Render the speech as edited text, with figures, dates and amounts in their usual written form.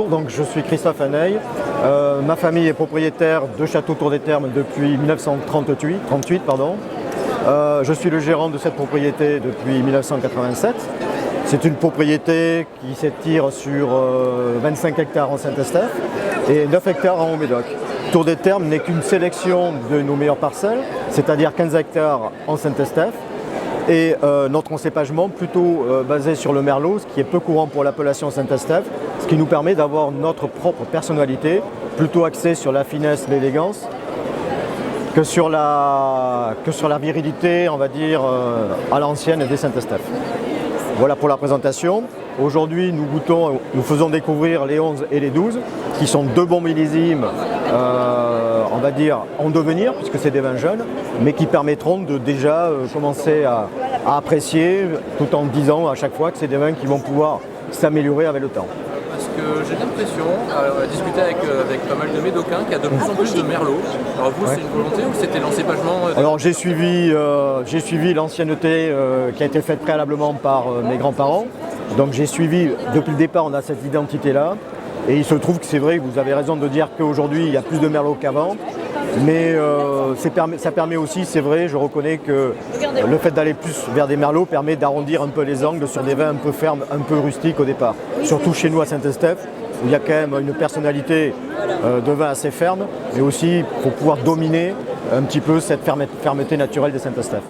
bonjour, donc je suis Christophe Haneille. Ma famille est propriétaire de Château Tour des Termes depuis 1938. Je suis le gérant de cette propriété depuis 1987. C'est une propriété qui s'étire sur 25 hectares en Saint-Estèphe et 9 hectares en Haut-Médoc. Tour des Termes n'est qu'une sélection de nos meilleures parcelles, c'est-à-dire 15 hectares en Saint-Estèphe. Et notre encépagement plutôt basé sur le merlot, ce qui est peu courant pour l'appellation Saint-Estèphe, ce qui nous permet d'avoir notre propre personnalité, plutôt axée sur la finesse, l'élégance, que sur la virilité, on va dire, à l'ancienne des Saint-Estèphe. Voilà pour la présentation. Aujourd'hui, nous faisons découvrir les 11 et les 12, qui sont deux bons millésimes, on va dire, en devenir, puisque c'est des vins jeunes, mais qui permettront de déjà commencer à apprécier, tout en disant à chaque fois que c'est des vins qui vont pouvoir s'améliorer avec le temps. Parce que j'ai l'impression, à discuter avec pas mal de Médocains, qu'il y a de plus en plus de merlot. Alors vous, c'est une volonté ou c'était l'encépagement Alors j'ai suivi l'ancienneté qui a été faite préalablement par mes grands-parents. Donc j'ai suivi, depuis le départ, on a cette identité-là. Et il se trouve que c'est vrai, vous avez raison de dire qu'aujourd'hui, il y a plus de merlot qu'avant. Mais ça permet aussi, c'est vrai, je reconnais que le fait d'aller plus vers des merlots permet d'arrondir un peu les angles sur des vins un peu fermes, un peu rustiques au départ. Surtout chez nous à Saint-Estèphe, où il y a quand même une personnalité de vin assez ferme, mais aussi pour pouvoir dominer un petit peu cette fermeté naturelle de Saint-Estèphe.